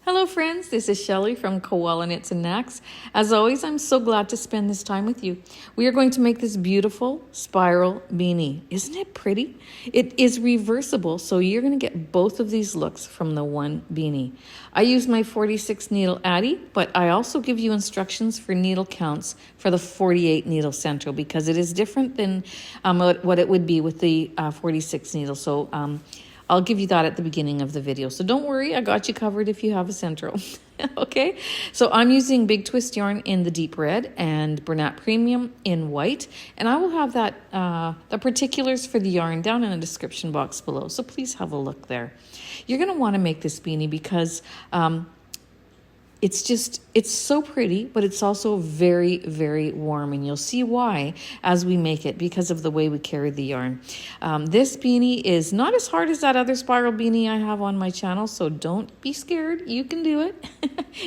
Hello friends, this is Shelley from Koala Knits and Knacks. As always, I'm so glad to spend this time with you. We are going to make this beautiful spiral beanie. Isn't it pretty? It is reversible, so you're going to get both of these looks from the one beanie. I use my 46 needle Addi, but I also give you instructions for needle counts for the 48 needle Sentro because it is different than what it would be with the 46 needle. So I'll give you that at the beginning of the video. So don't worry, I got you covered if you have a Sentro. Okay, so I'm using Big Twist yarn in the deep red and Bernat Premium in white. And I will have that the particulars for the yarn down in the description box below. So please have a look there. You're going to want to make this beanie because it's so pretty, but it's also very, very warm. And you'll see why as we make it because of the way we carry the yarn. This beanie is not as hard as that other spiral beanie I have on my channel, so don't be scared. You can do it.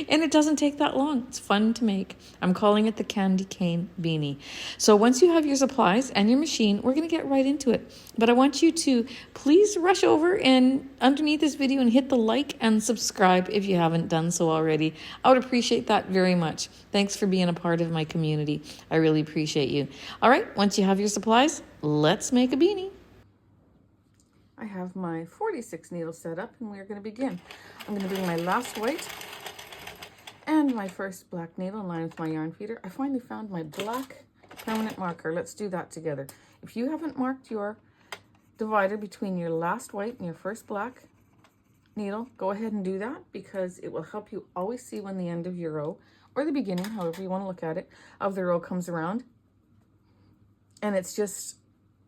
And it doesn't take that long. It's fun to make. I'm calling it the candy cane beanie. So once you have your supplies and your machine, we're going to get right into it. But I want you to please rush over and underneath this video and hit the like and subscribe if you haven't done so already. I would appreciate that very much. Thanks for being a part of my community. I really appreciate you. All right, once you have your supplies, let's make a beanie. I have my 46 needle set up and we're going to begin. I'm going to bring my last white and my first black needle in line with my yarn feeder. I finally found my black permanent marker. Let's do that together. If you haven't marked your divider between your last white and your first black needle, go ahead and do that because it will help you always see when the end of your row or the beginning, however you want to look at it, of the row comes around. And it's just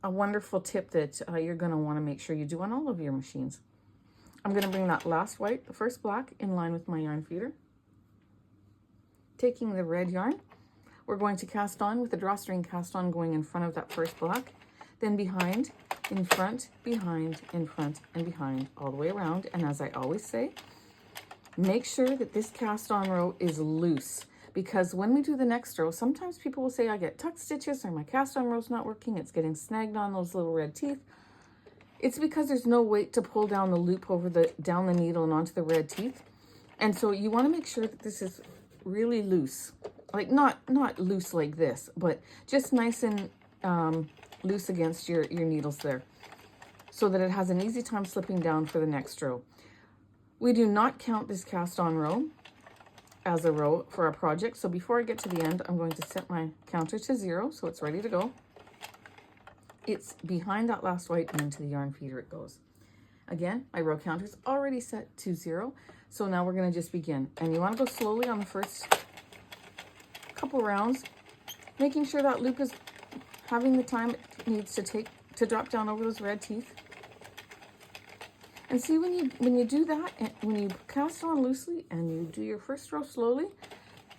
a wonderful tip that you're going to want to make sure you do on all of your machines. I'm going to bring that last white, the first black, in line with my yarn feeder. Taking the red yarn, we're going to cast on with the drawstring cast on going in front of that first black, then behind, in front, behind, in front, and behind, all the way around. And as I always say, make sure that this cast on row is loose because when we do the next row, sometimes people will say I get tuck stitches or my cast on row's not working, it's getting snagged on those little red teeth. It's because there's no weight to pull down the loop over down the needle and onto the red teeth. And so you want to make sure that this is really loose, like not loose like this, but just nice and loose against your needles there so that it has an easy time slipping down for the next row. We do not count this cast on row as a row for our project. So before I get to the end, I'm going to set my counter to 0 so it's ready to go. It's behind that last white and into the yarn feeder it goes. Again, my row counter is already set to 0. So now we're going to just begin. And you want to go slowly on the first couple rounds, making sure that loop is having the time it needs to take to drop down over those red teeth. And see, when you do that, and when you cast on loosely and you do your first row slowly,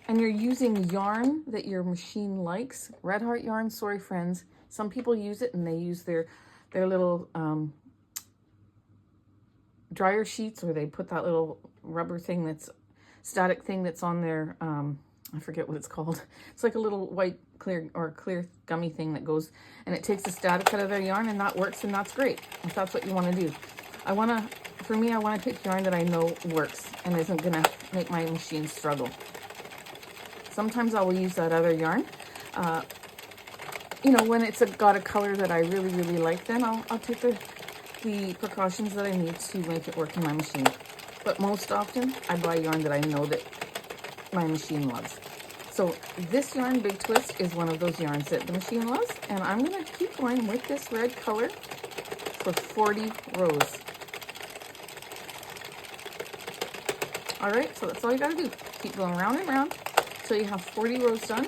and you're using yarn that your machine likes, Red Heart yarn, sorry friends, some people use it and they use their little dryer sheets, or they put that little rubber thing that's static thing that's on their I forget what it's called. It's like a little white clear gummy thing that goes and it takes the static out of their yarn, and that works, and that's great if that's what you want to do. For me, I want to pick yarn that I know works and isn't gonna make my machine struggle. Sometimes I will use that other yarn. You know, when it's got a color that I really, really like, then I'll take the precautions that I need to make it work in my machine. But most often, I buy yarn that I know that my machine loves. So this yarn, Big Twist, is one of those yarns that the machine loves, and I'm going to keep going with this red color for 40 rows. All right, so that's all you got to do. Keep going round and round till you have 40 rows done,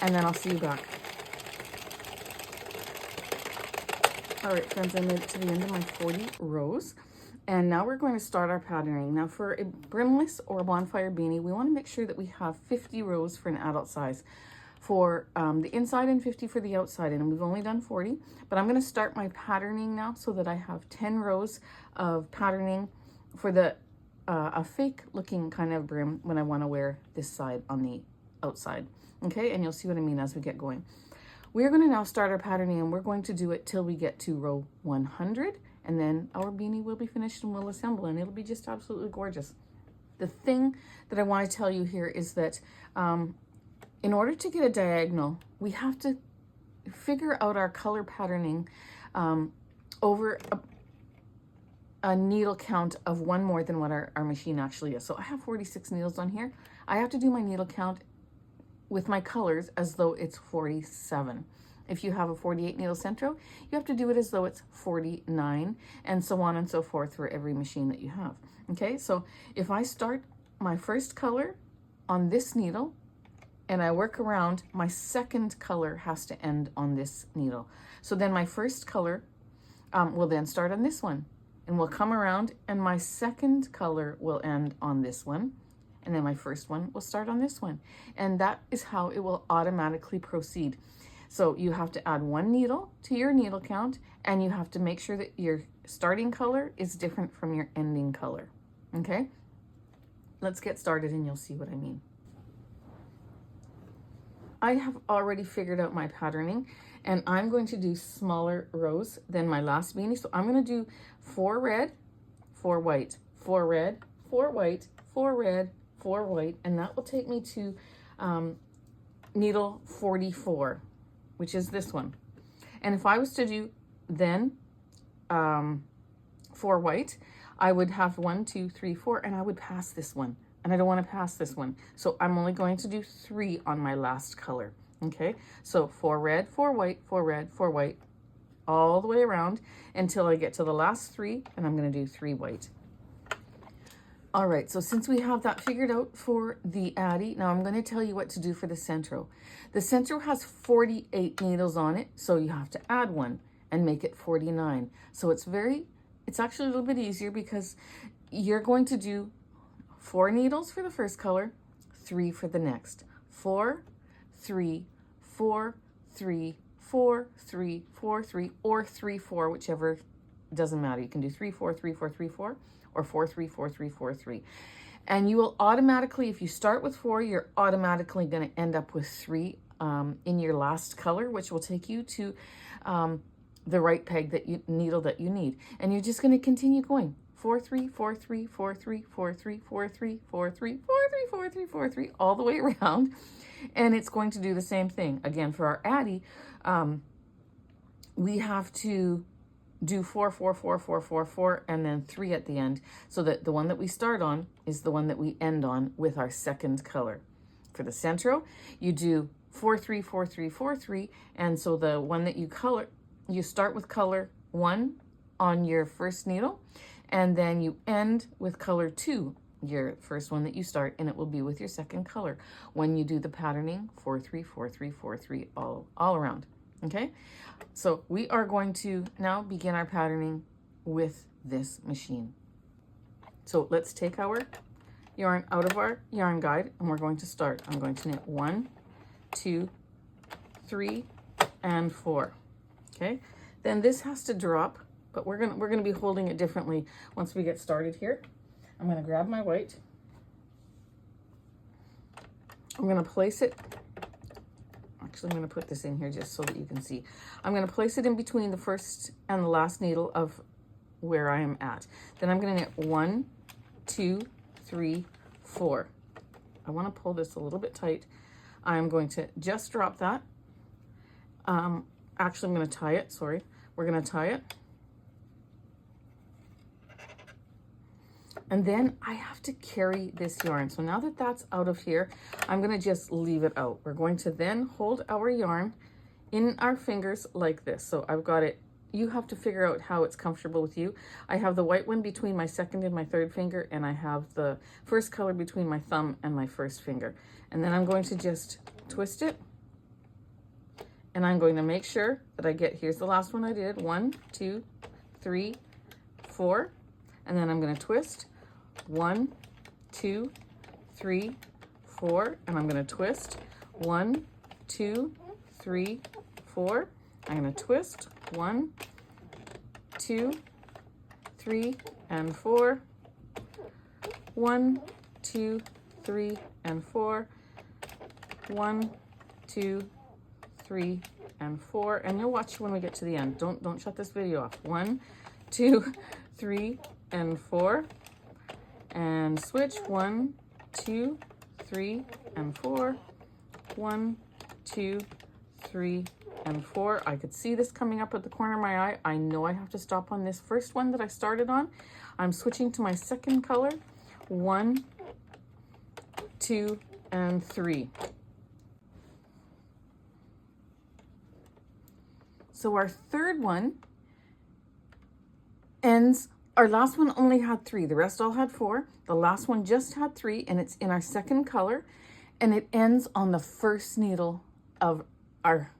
and then I'll see you back. All right, friends, I made it to the end of my 40 rows. And now we're going to start our patterning. Now for a brimless or a bonfire beanie, we want to make sure that we have 50 rows for an adult size for the inside and 50 for the outside. And we've only done 40, but I'm going to start my patterning now so that I have 10 rows of patterning for the a fake looking kind of brim when I want to wear this side on the outside. Okay, and you'll see what I mean as we get going. We're going to now start our patterning, and we're going to do it till we get to row 100. And then our beanie will be finished and we'll assemble, and it'll be just absolutely gorgeous. The thing that I want to tell you here is that in order to get a diagonal, we have to figure out our color patterning over a needle count of one more than what our machine actually is. So I have 46 needles on here. I have to do my needle count with my colors as though it's 47. If you have a 48 needle Sentro, you have to do it as though it's 49, and so on and so forth for every machine that you have. Okay, so if I start my first color on this needle and I work around, my second color has to end on this needle. So then my first color will then start on this one, and we'll come around and my second color will end on this one, and then my first one will start on this one. And that is how it will automatically proceed. So you have to add one needle to your needle count, and you have to make sure that your starting color is different from your ending color. Okay, let's get started and you'll see what I mean. I have already figured out my patterning, and I'm going to do smaller rows than my last beanie. So I'm going to do 4 red, 4 white, 4 red, 4 white, 4 red, 4 white, and that will take me to needle 44, which is this one. And if I was to do then 4 white, I would have 1, 2, 3, 4, and I would pass this one. And I don't want to pass this one. So I'm only going to do 3 on my last color. Okay, so 4 red, 4 white, 4 red, 4 white, all the way around until I get to the last 3, and I'm going to do 3 white. All right, so since we have that figured out for the Addi, now I'm going to tell you what to do for the Sentro. The Sentro has 48 needles on it, so you have to add 1 and make it 49. So it's actually a little bit easier because you're going to do 4 needles for the first color, 3 for the next. 4, 3, 4, 3, 4, 3, 4, 3, or 3, 4, whichever, doesn't matter. You can do 3, 4, 3, 4, 3, 4, or 4, 3, 4, 3, 4, 3. And you will automatically, if you start with 4, you're automatically going to end up with 3 in your last color, which will take you to the right peg needle that you need. And you're just going to continue going. 4, 3, 4, 3, 4, 3, 4, 3, 4, 3, 4, 3, 4, 3, 4, 3, 4, 3, all the way around. And it's going to do the same thing. Again, for our Addi, we have to do 4, 4, 4, 4, 4, 4, and then 3 at the end, so that the one that we start on is the one that we end on with our second color. For the Sentro, you do 4, 3, 4, 3, 4, 3, and so the one that you start with color 1 on your first needle, and then you end with color 2, your first one that you start, and it will be with your second color when you do the patterning 4, 3, 4, 3, 4, 3 all around. Okay, so we are going to now begin our patterning with this machine. So let's take our yarn out of our yarn guide, and we're going to start. I'm going to knit 1, 2, 3, and 4. Okay, then this has to drop, but we're gonna be holding it differently once we get started here. I'm gonna grab my white. I'm gonna place it. Actually, I'm going to put this in here just so that you can see. I'm going to place it in between the first and the last needle of where I am at. Then I'm going to knit 1, 2, 3, 4. I want to pull this a little bit tight. I'm going to just drop that. Actually, I'm going to tie it. Sorry. We're going to tie it. And then I have to carry this yarn. So now that that's out of here, I'm going to just leave it out. We're going to then hold our yarn in our fingers like this. So I've got it. You have to figure out how it's comfortable with you. I have the white one between my second and my third finger, and I have the first color between my thumb and my first finger. And then I'm going to just twist it. And I'm going to make sure that I get, here's the last one I did, 1, 2, 3, 4. And then I'm going to twist. 1, 2, 3, 4, and I'm going to twist. 1, 2, 3, 4. I'm going to twist. 1, 2, 3, and 4. 1, 2, 3, and 4. 1, 2, 3, and 4. And you'll watch when we get to the end. Don't shut this video off. 1, 2, 3, and 4. and switch. 1, 2, 3, and 4. 1, 2, 3, and 4. I could see this coming up at the corner of my eye. I know I have to stop on this first one that I started on. I'm switching to my second color. 1, 2, and 3. So our third one ends, our last one only had 3. The rest all had 4. The last one just had 3, and it's in our second color, and it ends on the first needle of our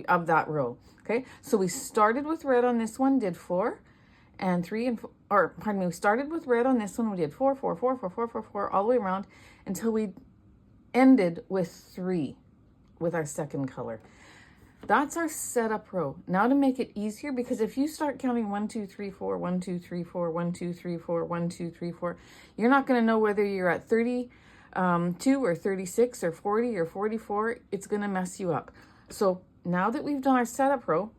of that row. Okay, so we started with red on this one, did 4 and 3 and 4, or pardon me, we started with red on this one, we did 4, 4, 4, 4, 4, 4, 4 all the way around until we ended with 3 with our second color. That's our setup row. Now to make it easier, because if you start counting 1, 2, 3, 4, 1, 2, 3, 4, 1, 2, 3, 4, 1, 2, 3, 4, you're not going to know whether you're at 32 or 36 or 40 or 44. It's going to mess you up. So now that we've done our setup row,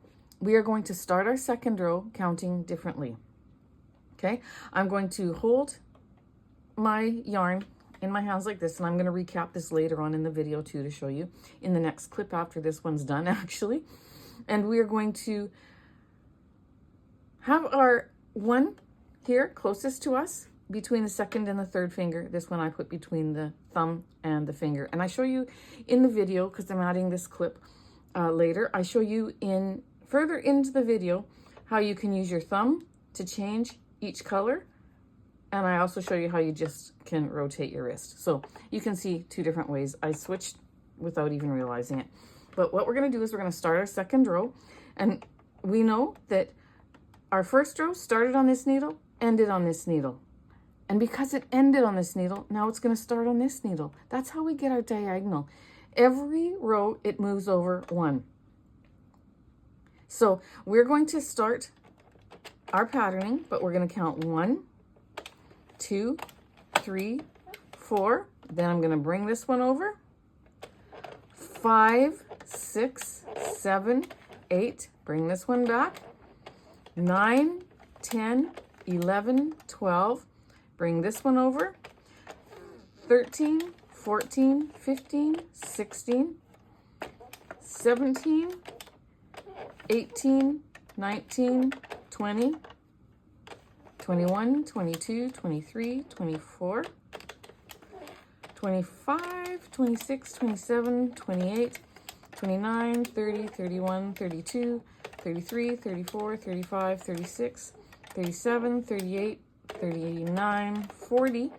we are going to start our second row counting differently. Okay, I'm going to hold my yarn in my hands like this, and I'm going to recap this later on in the video too, to show you in the next clip after this one's done actually. And we are going to have our one here closest to us between the second and the third finger. This one I put between the thumb and the finger, and I show you in the video, because I'm adding this clip later, I show you in further into the video how you can use your thumb to change each color. And I also show you how you just can rotate your wrist. So you can see 2 different ways. I switched without even realizing it. But what we're going to do is we're going to start our second row. And we know that our first row started on this needle, ended on this needle. And because it ended on this needle, now it's going to start on this needle. That's how we get our diagonal. Every row, it moves over 1. So we're going to start our patterning, but we're going to count 1, 2, 3, 4. Then I'm going to bring this one over. 5, 6, 7, 8. Bring this one back. 9, 10, 11, 12. Bring this one over. 13, 14, 15, 16, 17, 18, 19, 20, 21, 22, 23, 24, 25, 26, 27, 28, 29, 30, 31, 32, 33, 34, 35, 36, 37, 38, 39, 40,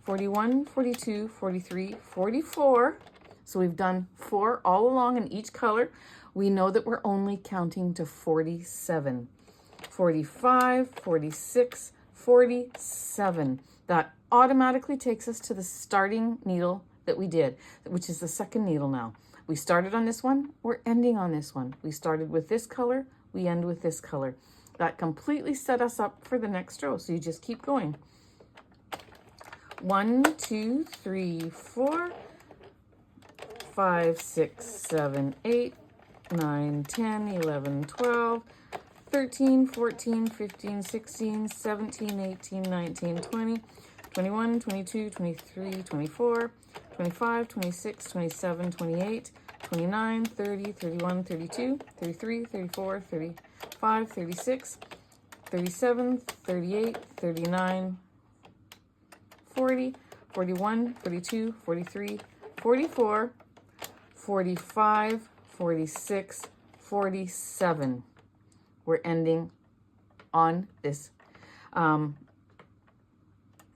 41, 42, 43, 44. So we've done 4 all along in each color. We know that we're only counting to 47. 45, 46, 47. That automatically takes us to the starting needle that we did, which is the second needle now. We started on this one, we're ending on this one. We started with this color, we end with this color. That completely set us up for the next row. So you just keep going. 1, 2, 3, 4, 5, 6, 7, 8, 9, 10, 11, 12, 13, 14, 15, 16, 17, 18, 19, 20, 21, 22, 23, 24, 25, 26, 27, 28, 29, 30, 31, 32, 33, 34, 35, 36, 37, 38, 39, 40, 41, 42, 43, 44, 45, 46, 47. We're ending on this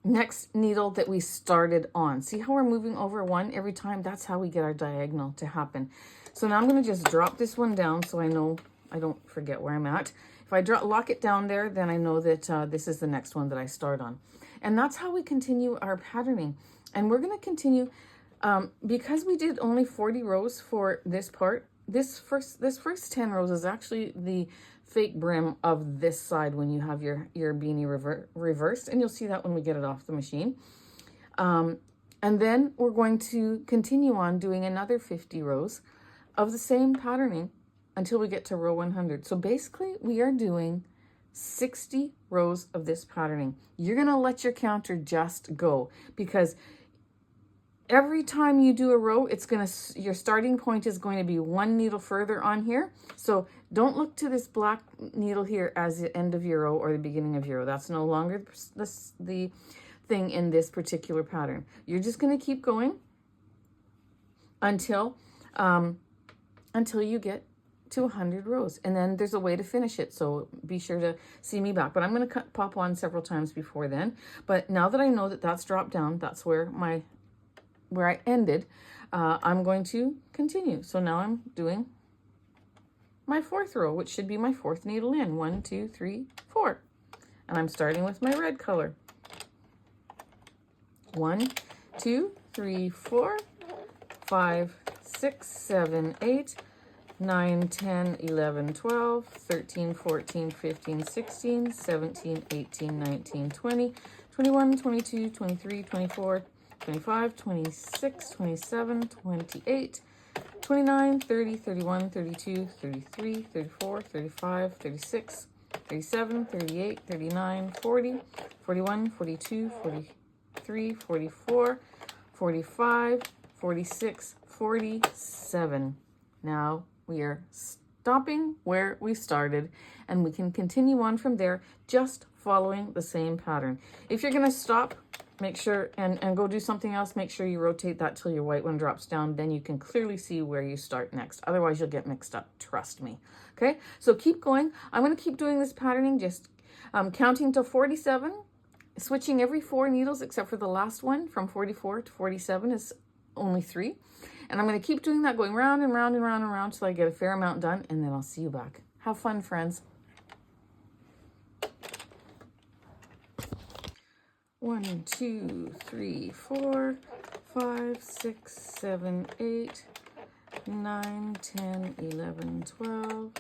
next needle that we started on. See how we're moving over 1 every time? That's how we get our diagonal to happen. So now I'm going to just drop this one down so I know I don't forget where I'm at. If I lock it down there, then I know that this is the next one that I start on. And that's how we continue our patterning. And we're going to continue, because we did only 40 rows for this part, this first 10 rows is actually the fake brim of this side when you have your beanie reversed, and you'll see that when we get it off the machine. And then we're going to continue on doing another 50 rows of the same patterning until we get to row 100. So basically we are doing 60 rows of this patterning. You're going to let your counter just go, because every time you do a row, it's going to, your starting point is going to be one needle further on here. So don't look to this black needle here as the end of your row or the beginning of your row. That's no longer the thing in this particular pattern. You're just going to keep going until you get to 100 rows, and then there's a way to finish it, so be sure to see me back. But I'm going to pop on several times before then. But now that I know that that's dropped down, that's where I ended, I'm going to continue. So now I'm doing my 4th row, which should be my 4th needle in. 1, 2, 3, 4, and I'm starting with my red color. 1, 2, 3, 4, 5, 6, 7, 8, 9, 10, 11, 12, 13, 14, 15, 16, 17, 18, 19, 20, 21, 22, 23, 24, 25, 26, 27, 28, 29, 30, 31, 32, 33, 34, 35, 36, 37, 38, 39, 40, 41, 42, 43, 44, 45, 46, 47. Now we are stopping where we started, and we can continue on from there, just following the same pattern. If you're going to stop, make sure and go do something else, make sure you rotate that till your white one drops down. Then you can clearly see where you start next. Otherwise you'll get mixed up, trust me. Okay, so keep going. I'm going to keep doing this patterning, just counting to 47, switching every 4 needles except for the last one. From 44 to 47 is only 3. And I'm going to keep doing that, going round and round and round and round till I get a fair amount done, and then I'll see you back. Have fun, friends. 1, 2, 3, 4, 5, 6, 7, 8, 9, 10, 11, 12,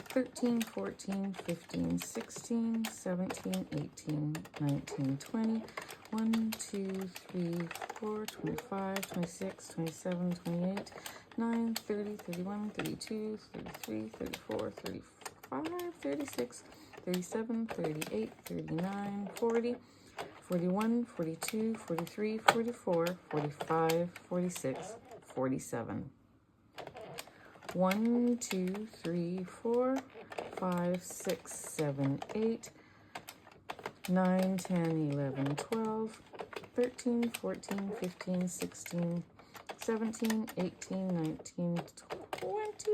13, 14, 15, 16, 17, 18, 19, 20, 1, 2, 3, 4, 25, 26, 27, 28, 9, 30, 31, 32, 33, 34, 35, 36, 37, 38, 39, 40, 41, 42, 43, 44, 45, 46, 47. 1, 2, 3, 4, 5, 6, 7, 8, 9, 10, 11, 12, 13, 14, 15, 16, 17, 18, 19, 20,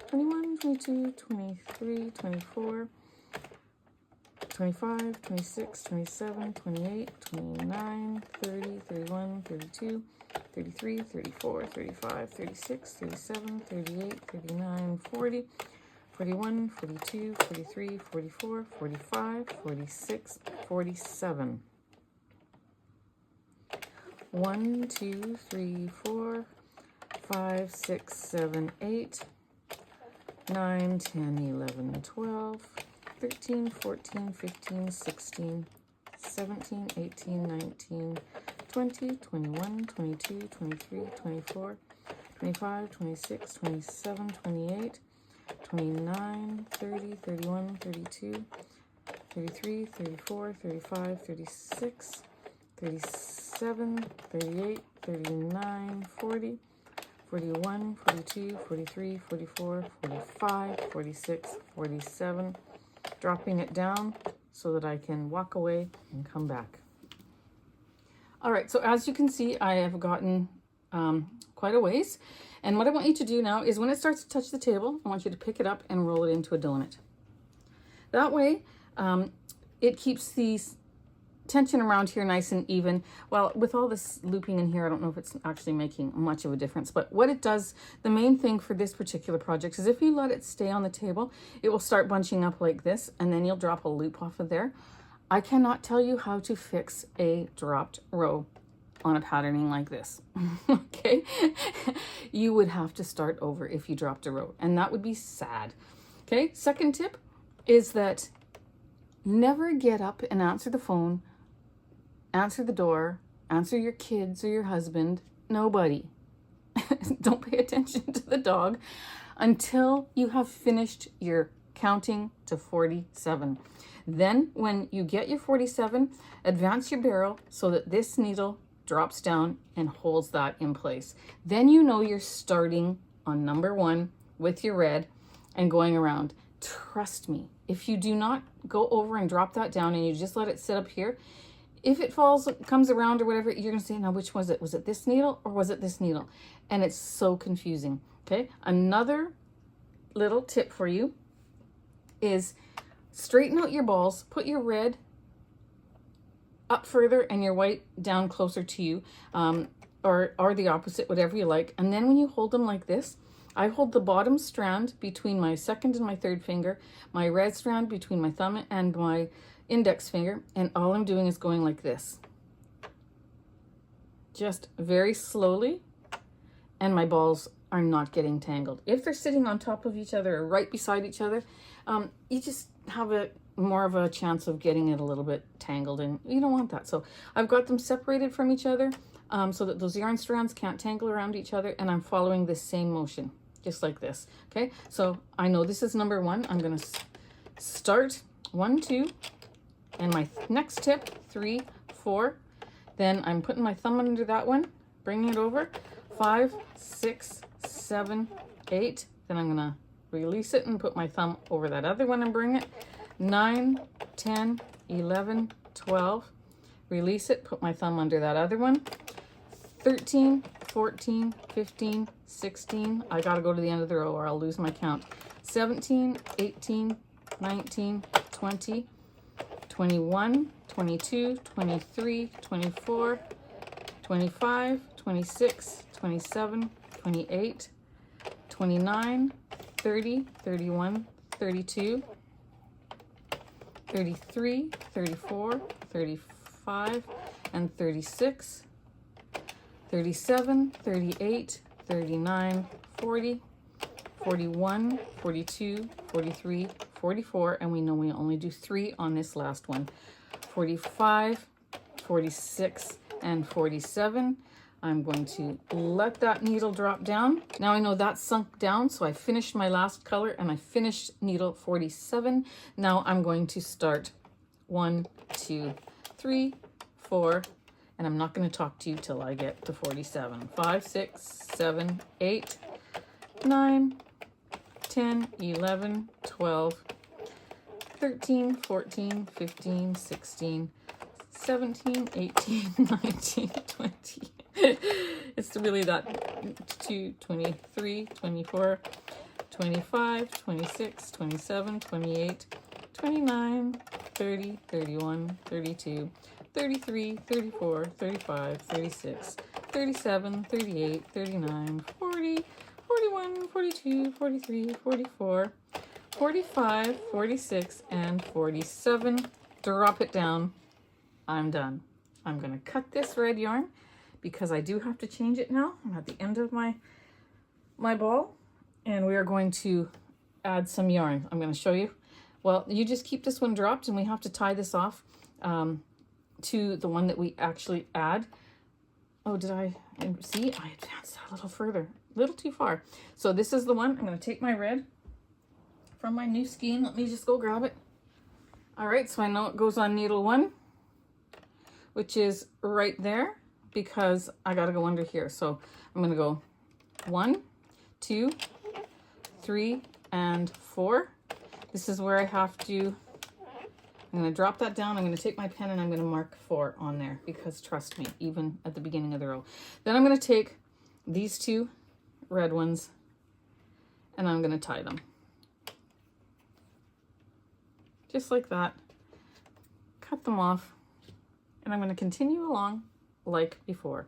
21, 22, 23, 24, 25, 26, 27, 28, 29, 30, 31, 32, 33, 34, 35, 36, 37, 38, 39, 40, 41, 42, 43, 44, 45, 46, 47. 1, 2, 3, 4, 5, 6, 7, 8, 9, 10, 11, 12, 13, 14, 15, 16, 17, 18, 19, 20, 21, 22, 23, 24, 25, 26, 27, 28, 29, 30, 31, 32, 33, 34, 35, 36, 37, 38, 39, 40, 41, 42, 43, 44, 45, 46, 47, dropping it down so that I can walk away and come back. All right, so as you can see, I have gotten quite a ways. And what I want you to do now is when it starts to touch the table, I want you to pick it up and roll it into a donut. That way, it keeps the tension around here nice and even. Well, with all this looping in here, I don't know if it's actually making much of a difference, but what it does, the main thing for this particular project is if you let it stay on the table, it will start bunching up like this, and then you'll drop a loop off of there. I cannot tell you how to fix a dropped row on a patterning like this. Okay, you would have to start over if you dropped a row, and that would be sad. Okay, second tip is that never get up and answer the phone, answer the door, answer your kids or your husband, nobody. Don't pay attention to the dog until you have finished your counting to 47. Then when you get your 47, advance your barrel so that this needle drops down and holds that in place. Then you know you're starting on number 1 with your red and going around. Trust me, if you do not go over and drop that down and you just let it sit up here, if it falls, comes around or whatever, you're gonna say, now which was it? Was it this needle or was it this needle? And it's so confusing, okay? Another little tip for you is straighten out your balls, put your red up further and your white down closer to you, or the opposite, whatever you like. And then when you hold them like this, I hold the bottom strand between my second and my third finger, my red strand between my thumb and my index finger, and all I'm doing is going like this. Just very slowly, and my balls are not getting tangled. If they're sitting on top of each other or right beside each other, you just have more of a chance of getting it a little bit tangled, and you don't want that. So I've got them separated from each other so that those yarn strands can't tangle around each other, and I'm following this same motion, just like this. Okay, so I know this is number 1. I'm gonna start 1, 2, and my next tip, 3, 4. Then I'm putting my thumb under that one, bringing it over, 5, 6, 7, 8. Then I'm gonna release it and put my thumb over that other one and bring it, 9, 10, 11, 12. Release it, put my thumb under that other one, 13, 14, 15, 16. I gotta go to the end of the row or I'll lose my count. 17, 18, 19, 20, 21, 22, 23, 24, 25, 26, 27, 28, 29, 30, 31, 32, 33, 34, 35, and 36, 37, 38, 39, 40, 41, 42, 43, 44, and we know we only do 3 on this last one, 45, 46, and 47. I'm going to let that needle drop down. Now I know that's sunk down, so I finished my last color and I finished needle 47. Now I'm going to start 1, 2, 3, 4, and I'm not going to talk to you till I get to 47. 5, 6, 7, 8, 9, 10, 11, 12, 13, 14, 15, 16, 17, 18, 19, 20. It's really that 2, 23, 24, 25, 26, 27, 28, 29, 30, 31, 32, 33, 34, 35, 36, 37, 38, 39, 40, 41, 42, 43, 44, 45, 46, and 47. Drop it down. I'm done. I'm going to cut this red yarn because I do have to change it now. I'm at the end of my ball, and we are going to add some yarn. I'm going to show you. Well, you just keep this one dropped, and we have to tie this off to the one that we actually add. Oh, did I see? I advanced that a little further, a little too far. So this is the one. I'm going to take my red from my new skein. Let me just go grab it. All right, so I know it goes on needle 1, which is right there, because I got to go under here. So I'm going to go 1, 2, 3, and 4. This is where I have to, I'm going to drop that down. I'm going to take my pen and I'm going to mark 4 on there, because trust me, even at the beginning of the row. Then I'm going to take these 2 red ones and I'm going to tie them. Just like that. Cut them off. And I'm going to continue along like before.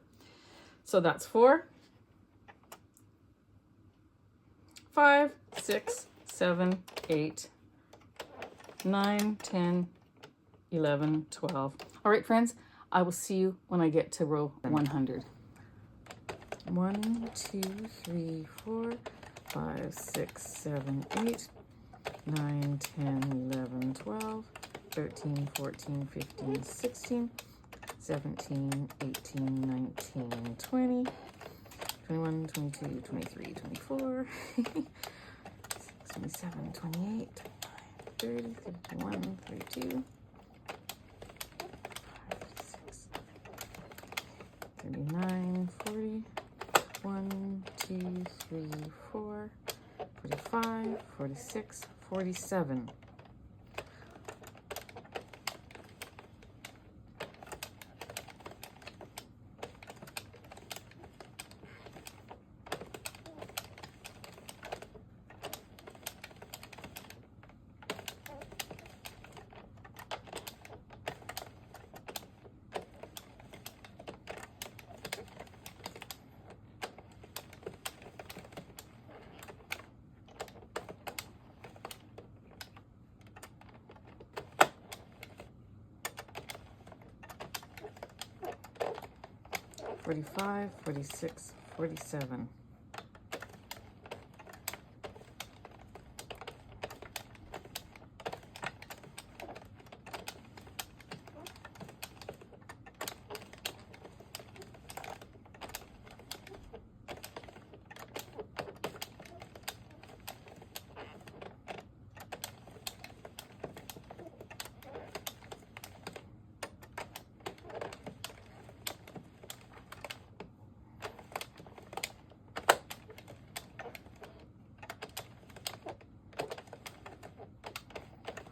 So that's 4, 5, 6, 7, 8, 9, 10, 11, 12. All right, friends, I will see you when I get to row 100. 1, 2, 3, 4, 5, 6, 7, 8, 9, 10, 11, 12, 13, 14, 15, 16, 17, 18, 19, 20, 21, 22, 23, 24, 27, 28, 30, 31, 32, 39, 40, 1, 2, 3, 4, 45, 46, 47. $45, $46, $47.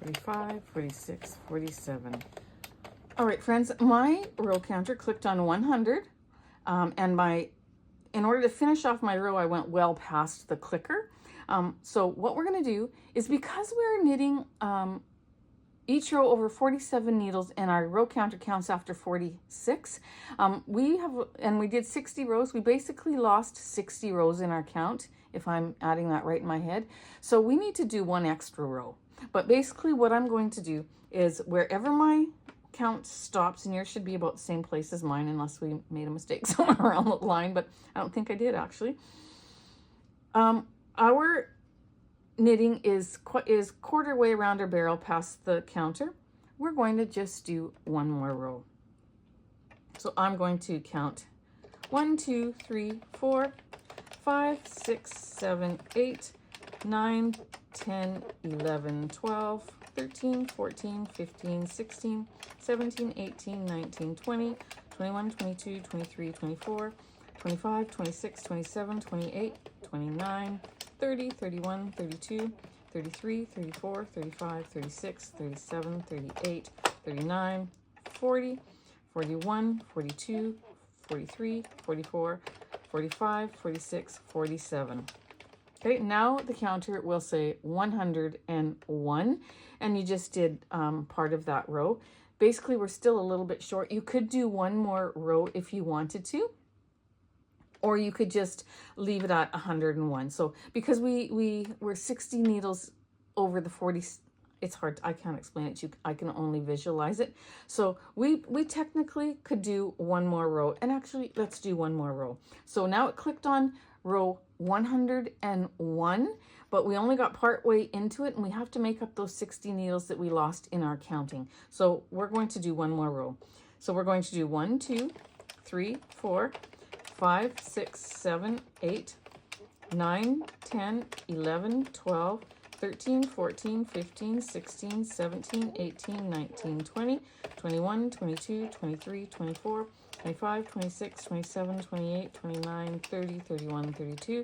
$45, $46, $47. All right, friends, my row counter clicked on 100, and in order to finish off my row, I went well past the clicker. So what we're going to do is, because we're knitting each row over 47 needles and our row counter counts after 46, we did 60 rows. We basically lost 60 rows in our count, if I'm adding that right in my head. So we need to do one extra row. But basically what I'm going to do is, wherever my count stops, and yours should be about the same place as mine unless we made a mistake somewhere around the line, but I don't think I did actually. Our knitting is quarter way around our barrel past the counter. We're going to just do one more row. So I'm going to count 1, 2, 3, 4, 5, 6, 7, 8, 9, 10, 11, 12, 13, 14, 15, 16, 17, 18, 19, 20, 21, 22, 23, 24, 25, 26, 27, 28, 29, 30, 31, 32, 33, 34, 35, 36, 37, 38, 39, 40, 41, 42, 43, 44, 45, 46, 47. Okay, now the counter will say 101, and you just did part of that row. Basically, we're still a little bit short. You could do one more row if you wanted to, or you could just leave it at 101. So because we're 60 needles over the 40, it's hard, I can't explain it to you, I can only visualize it. So we technically could do one more row, and actually let's do one more row. So now it clicked on row 101, but we only got part way into it, and we have to make up those 60 needles that we lost in our counting. So we're going to do one more row. So we're going to do 1, 2, 3, 4, 5, 6, 7, 8, 9, 10, 11, 12, 13, 14, 15, 16, 17, 18, 19, 20, 21, 22, 23, 24, 25, 26, 27, 28, 29, 30, 31, 32,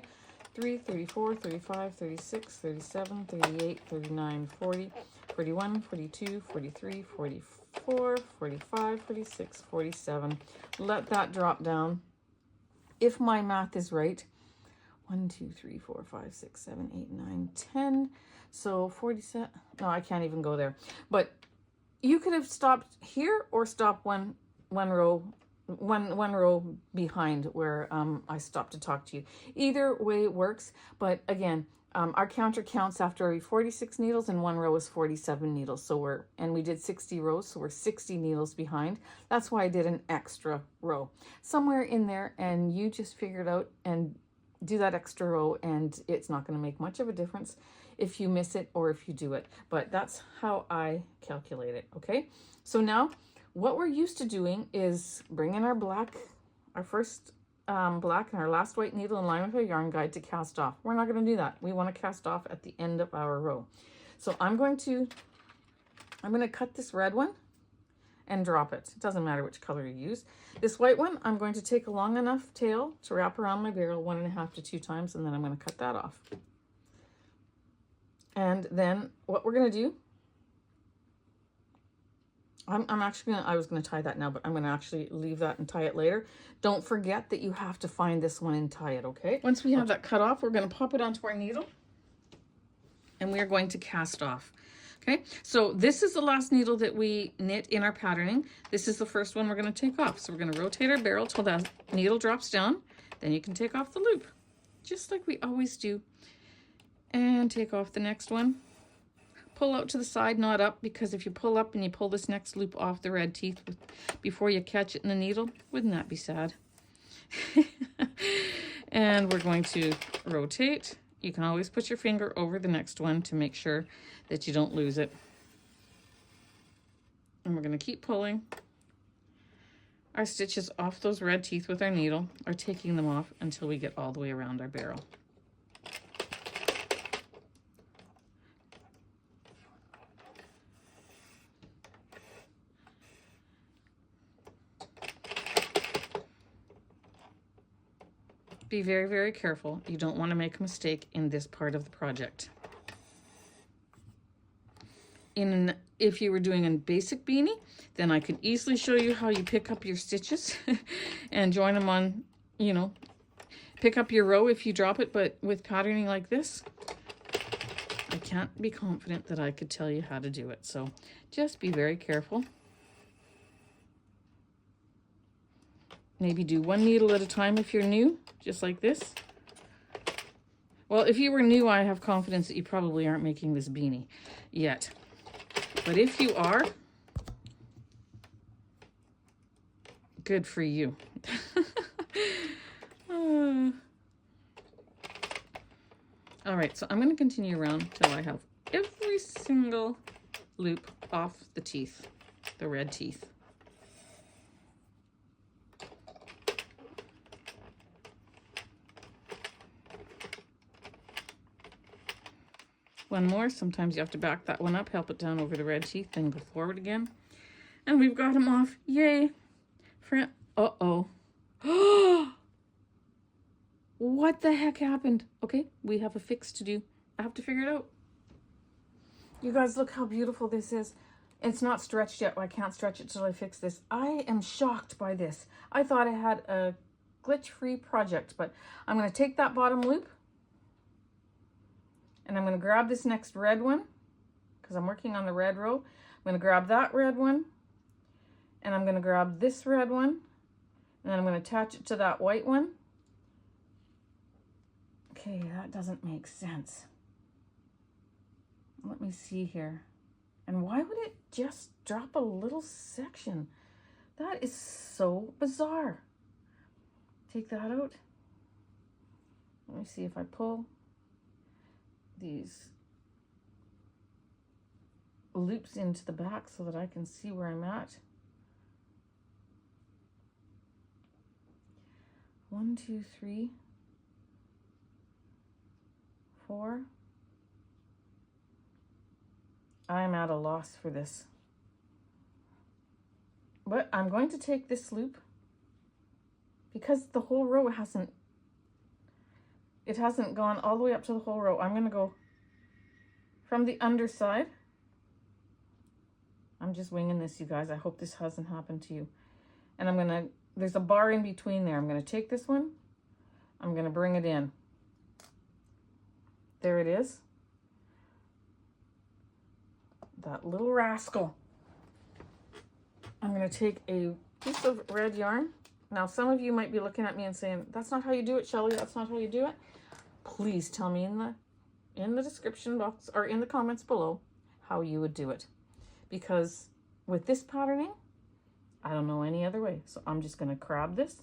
33, 34, 35, 36, 37, 38, 39, 40, 41, 42, 43, 44, 45, 46, 47. Let that drop down. If my math is right, 1, 2, 3, 4, 5, 6, 7, 8, 9, 10. So 47. No, I can't even go there. But you could have stopped here or stopped one row behind where I stopped to talk to you. Either way works. But again, our counter counts after every 46 needles, and one row is 47 needles. So we did 60 rows, so we're 60 needles behind. That's why I did an extra row somewhere in there, and you just figure it out and do that extra row, and it's not going to make much of a difference if you miss it or if you do it. But that's how I calculate it. Okay, so now what we're used to doing is bring in our black, our first black and our last white needle in line with our yarn guide to cast off. We're not going to do that. We want to cast off at the end of our row. So I'm going to cut this red one and drop it. It doesn't matter which color you use. This white one, I'm going to take a long enough tail to wrap around my barrel 1.5 to 2 times, and then I'm going to cut that off. And then what we're going to do, I'm actually I was going to tie that now, but I'm going to actually leave that and tie it later. Don't forget that you have to find this one and tie it, okay? Once we have that cut off, we're going to pop it onto our needle and we're going to cast off. Okay, so this is the last needle that we knit in our patterning. This is the first one we're going to take off. So we're going to rotate our barrel till that needle drops down. Then you can take off the loop, just like we always do. And take off the next one. Pull out to the side, not up, because if you pull up and you pull this next loop off the red teeth before you catch it in the needle, wouldn't that be sad? And we're going to rotate. You can always put your finger over the next one to make sure that you don't lose it. And we're going to keep pulling our stitches off those red teeth with our needle, or taking them off until we get all the way around our barrel. Be very, very careful. You don't want to make a mistake in this part of the project. If you were doing a basic beanie, then I could easily show you how you pick up your stitches and join them on, you know, pick up your row if you drop it. But with patterning like this, I can't be confident that I could tell you how to do it. So just be very careful. Maybe do one needle at a time if you're new, just like this. Well, if you were new, I have confidence that you probably aren't making this beanie yet. But if you are, good for you. All right, so I'm going to continue around till I have every single loop off the teeth, the red teeth. One more. Sometimes you have to back that one up, help it down over the red teeth, then go forward again. And we've got them off. Yay. Uh-oh. What the heck happened? Okay, we have a fix to do. I have to figure it out. You guys, look how beautiful this is. It's not stretched yet. I can't stretch it till I fix this. I am shocked by this. I thought I had a glitch-free project, but I'm going to take that bottom loop, and I'm going to grab this next red one, because I'm working on the red row. I'm going to grab that red one, and I'm going to grab this red one, and then I'm going to attach it to that white one. Okay, that doesn't make sense. Let me see here. And why would it just drop a little section? That is so bizarre. Take that out. Let me see if I pull these loops into the back so that I can see where I'm at. 1, 2, 3, 4. I'm at a loss for this. But I'm going to take this loop, because the whole row hasn't gone all the way up to the whole row. I'm going to go from the underside. I'm just winging this, you guys. I hope this hasn't happened to you. And I'm going to, there's a bar in between there. I'm going to take this one. I'm going to bring it in. There it is. That little rascal. I'm going to take a piece of red yarn. Now, some of you might be looking at me and saying, that's not how you do it, Shelley. That's not how you do it. Please tell me in the description box or in the comments below how you would do it. Because with this patterning, I don't know any other way. So I'm just going to grab this.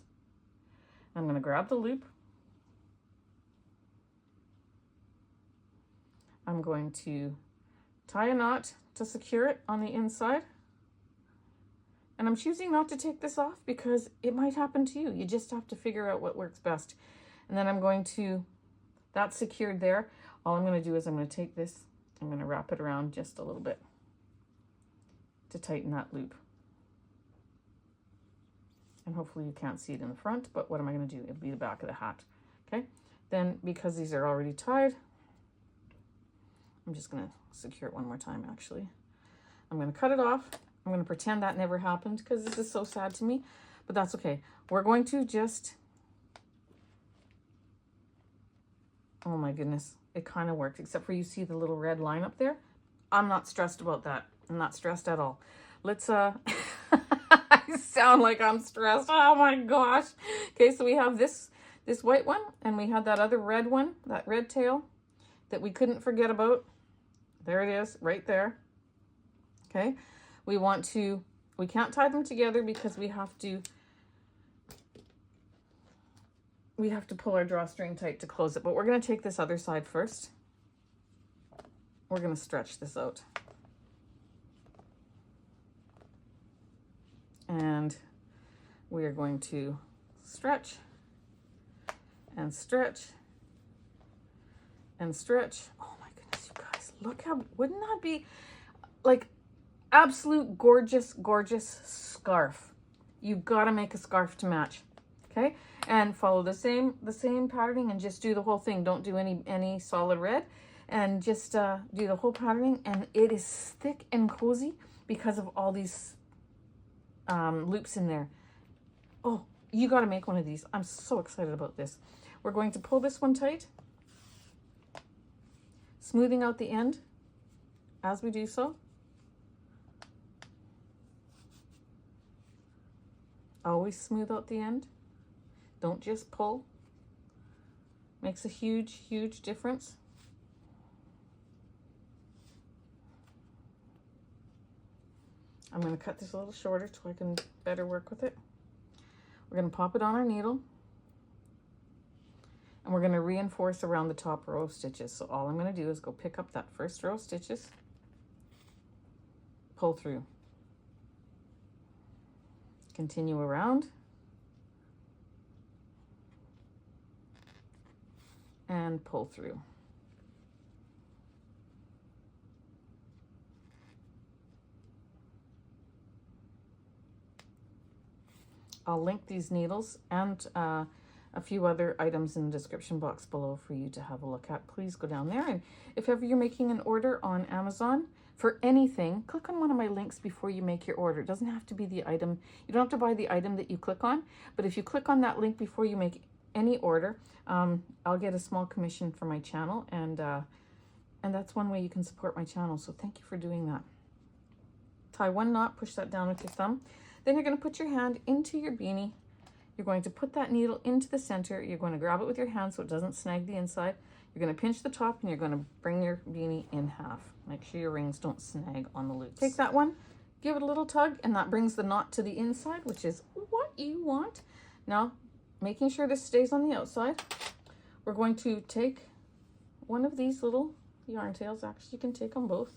I'm going to grab the loop. I'm going to tie a knot to secure it on the inside. And I'm choosing not to take this off because it might happen to you. You just have to figure out what works best. And then I'm going to, that's secured there. All I'm going to do is I'm going to take this I'm going to wrap it around just a little bit to tighten that loop. And hopefully you can't see it in the front, but what am I going to do? It'll be the back of the hat. Okay, then because these are already tied, I'm just going to secure it one more time actually. I'm going to cut it off. I'm going to pretend that never happened because this is so sad to me, but that's okay. We're going to just, oh my goodness, it kind of worked, except for you see the little red line up there. I'm not stressed about that. I'm not stressed at all. Let's, I sound like I'm stressed. Oh my gosh. Okay, so we have this white one, and we had that other red one, that red tail that we couldn't forget about. There it is, right there. Okay, we can't tie them together because we have to pull our drawstring tight to close it, but we're going to take this other side first. We're going to stretch this out. And we are going to stretch and stretch and stretch. Oh my goodness, you guys, look how, wouldn't that be like absolute gorgeous, gorgeous scarf? You've got to make a scarf to match. Okay, and follow the same patterning and just do the whole thing. Don't do any solid red, and just do the whole patterning. And it is thick and cozy because of all these loops in there. Oh, you got to make one of these. I'm so excited about this. We're going to pull this one tight, smoothing out the end as we do so. Always smooth out the end. Don't just pull. Makes a huge, huge difference. I'm going to cut this a little shorter so I can better work with it. We're going to pop it on our needle. And we're going to reinforce around the top row of stitches. So all I'm going to do is go pick up that first row of stitches, pull through, continue around, and pull through. I'll link these needles and a few other items in the description box below for you to have a look at. Please go down there, and if ever you're making an order on Amazon for anything, click on one of my links before you make your order. It doesn't have to be the item. You don't have to buy the item that you click on, but if you click on that link before you make any order, I'll get a small commission for my channel, and that's one way you can support my channel. So thank you for doing that. Tie one knot, push that down with your thumb. Then you're going to put your hand into your beanie. You're going to put that needle into the center. You're going to grab it with your hand so it doesn't snag the inside. You're going to pinch the top, and you're going to bring your beanie in half. Make sure your rings don't snag on the loops. Take that one, give it a little tug, and that brings the knot to the inside, which is what you want. Now, making sure this stays on the outside, we're going to take one of these little yarn tails. Actually, you can take them both.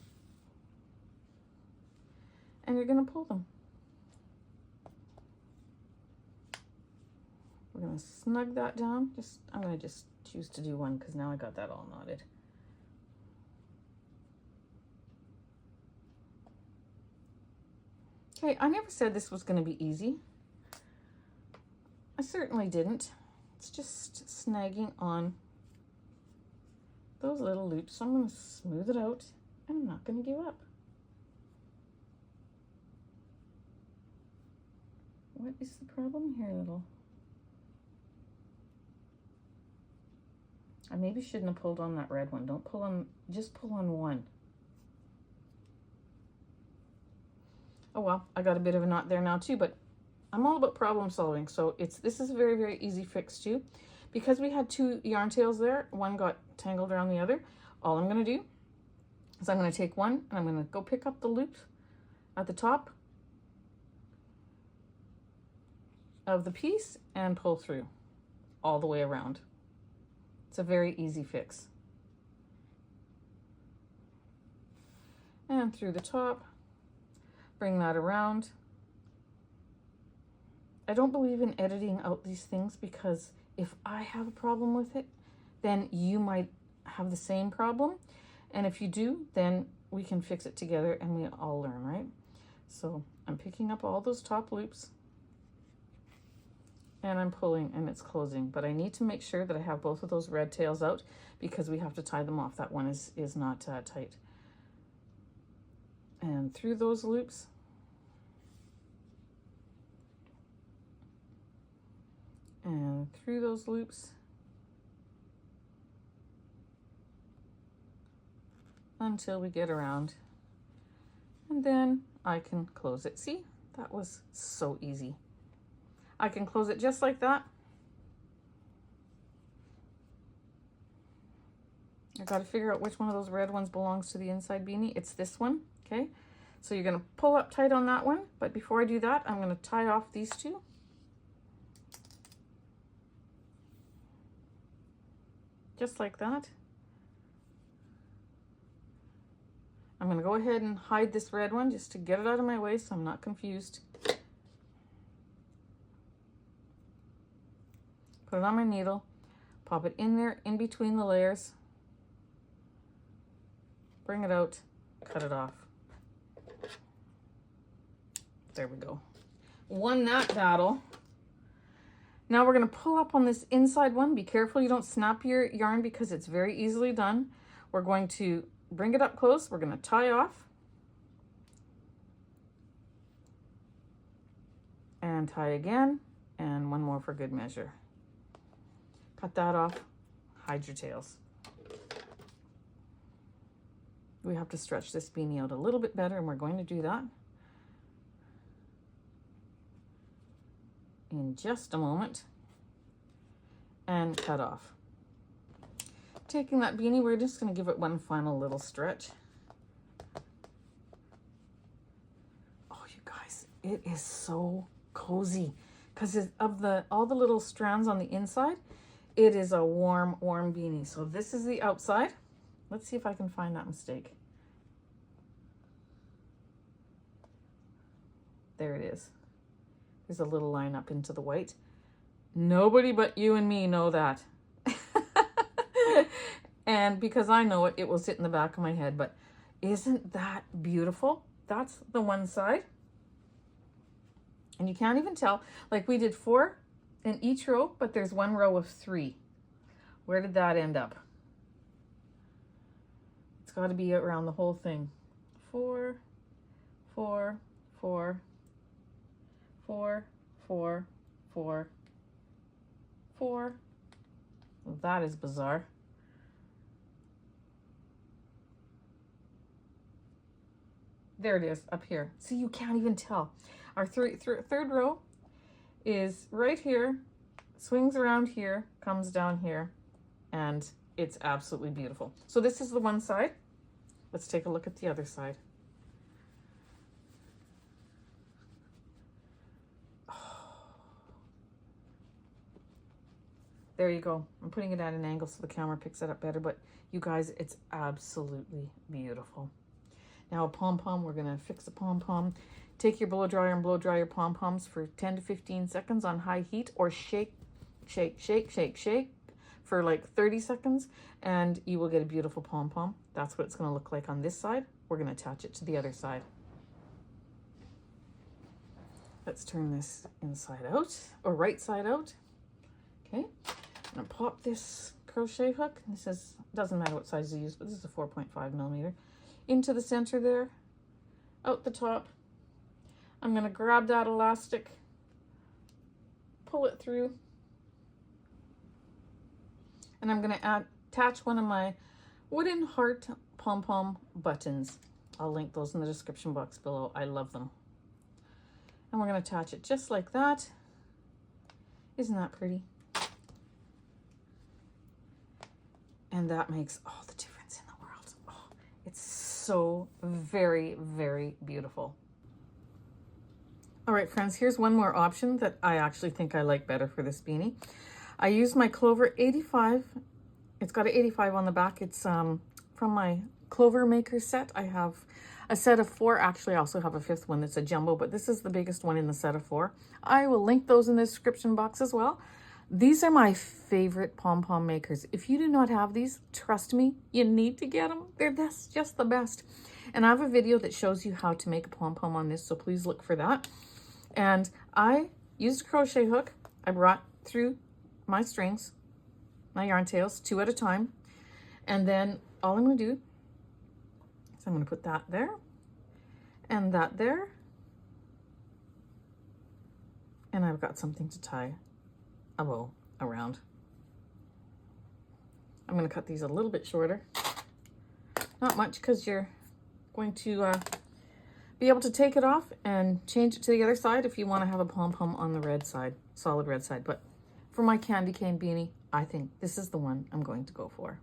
And you're going to pull them. We're going to snug that down. I'm going to just choose to do one because now I got that all knotted. Okay, I never said this was going to be easy. I certainly didn't. It's just snagging on those little loops. So I'm going to smooth it out, and I'm not going to give up. What is the problem here, little? I maybe shouldn't have pulled on that red one. Don't pull on, just pull on one. Oh well, I got a bit of a knot there now too, but I'm all about problem solving. So this is a very, very easy fix too. Because we had two yarn tails there, one got tangled around the other, all I'm going to do is I'm going to take one and I'm going to go pick up the loop at the top of the piece and pull through all the way around. It's a very easy fix. And through the top, bring that around. I don't believe in editing out these things because if I have a problem with it, then you might have the same problem. And if you do, then we can fix it together and we all learn, right? So I'm picking up all those top loops and I'm pulling and it's closing, but I need to make sure that I have both of those red tails out because we have to tie them off. That one is not tight. And through those loops, and through those loops, until we get around, and then I can close it. See, that was so easy. I can close it just like that. I got to figure out which one of those red ones belongs to the inside beanie. It's this one, okay? So you're going to pull up tight on that one, but before I do that, I'm going to tie off these two. Just like that. I'm going to go ahead and hide this red one just to get it out of my way so I'm not confused. Put it on my needle, pop it in there in between the layers, bring it out, cut it off. There we go. Won that battle. Now we're going to pull up on this inside one. Be careful you don't snap your yarn because it's very easily done. We're going to bring it up close. We're going to tie off and tie again, and one more for good measure. Cut that off, hide your tails. We have to stretch this beanie out a little bit better, and we're going to do that in just a moment, and cut off. Taking that beanie, we're just going to give it one final little stretch. Oh, you guys, it is so cozy because of all the little strands on the inside. It is a warm, warm beanie. So this is the outside. Let's see if I can find that mistake. There it is. There's a little line up into the white. Nobody but you and me know that. And because I know it, it will sit in the back of my head. But isn't that beautiful? That's the one side. And you can't even tell. Like we did 4 in each row, but there's one row of 3. Where did that end up? It's got to be around the whole thing. 4, 4, 4, 4, 4, 4, 4. Well, that is bizarre. There it is up here. See, you can't even tell. Our third row is right here, swings around here, comes down here, and it's absolutely beautiful. So this is the one side. Let's take a look at the other side. Oh. There you go. I'm putting it at an angle so the camera picks it up better, but you guys, it's absolutely beautiful. Now a pom-pom, we're gonna fix a pom-pom. Take your blow dryer and blow dry your pom-poms for 10 to 15 seconds on high heat, or shake, shake, shake, shake, shake for like 30 seconds, and you will get a beautiful pom-pom. That's what it's gonna look like on this side. We're gonna attach it to the other side. Let's turn this inside out, or right side out. Okay, I'm gonna pop this crochet hook. This is, doesn't matter what size you use, but this is a 4.5 millimeter. Into the center there, out the top. I'm going to grab that elastic, pull it through, and I'm going to attach one of my wooden heart Pom Pom buttons. I'll link those in the description box below. I love them. And we're going to attach it just like that. Isn't that pretty? And that makes all the difference in the world. Oh, it's so very, very beautiful. All right, friends, here's one more option that I actually think I like better for this beanie. I use my Clover 85. It's got an 85 on the back. It's from my Clover Maker set. I have a set of 4. Actually, I also have a 5th one that's a jumbo, but this is the biggest one in the set of 4. I will link those in the description box as well. These are my favorite pom pom makers. If you do not have these, trust me, you need to get them. That's just the best. And I have a video that shows you how to make a pom pom on this, so please look for that. And I used a crochet hook. I brought through my strings, my yarn tails, 2 at a time. And then all I'm going to do is I'm going to put that there and that there. And I've got something to tie a bow around. I'm going to cut these a little bit shorter. Not much, because you're going to be able to take it off and change it to the other side if you want to have a pom-pom on the red side, solid red side. But for my candy cane beanie, I think this is the one I'm going to go for.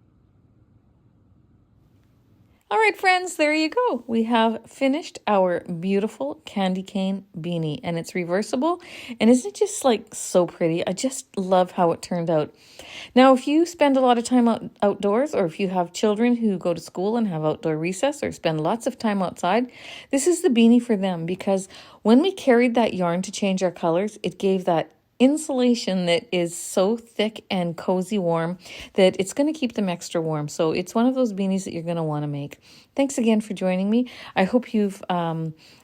All right, friends, there you go. We have finished our beautiful candy cane beanie, and it's reversible. And isn't it just like so pretty? I just love how it turned out. Now, if you spend a lot of time outdoors, or if you have children who go to school and have outdoor recess or spend lots of time outside, this is the beanie for them, because when we carried that yarn to change our colors, it gave that insulation that is so thick and cozy warm that it's going to keep them extra warm. So it's one of those beanies that you're going to want to make. Thanks again for joining me. I hope you've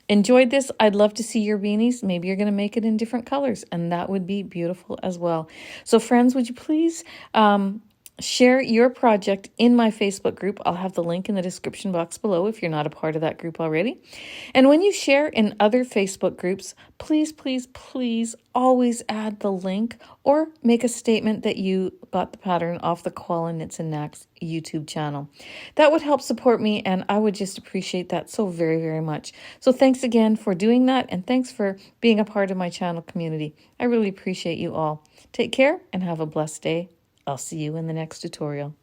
enjoyed this. I'd love to see your beanies. Maybe you're going to make it in different colors, and that would be beautiful as well. So friends, would you please share your project in my Facebook group? I'll have the link in the description box below if you're not a part of that group already. And when you share in other Facebook groups, please, please, please always add the link or make a statement that you got the pattern off the Koala Knits and Knacks YouTube channel. That would help support me, and I would just appreciate that so very, very much. So thanks again for doing that, and thanks for being a part of my channel community. I really appreciate you all. Take care and have a blessed day. I'll see you in the next tutorial.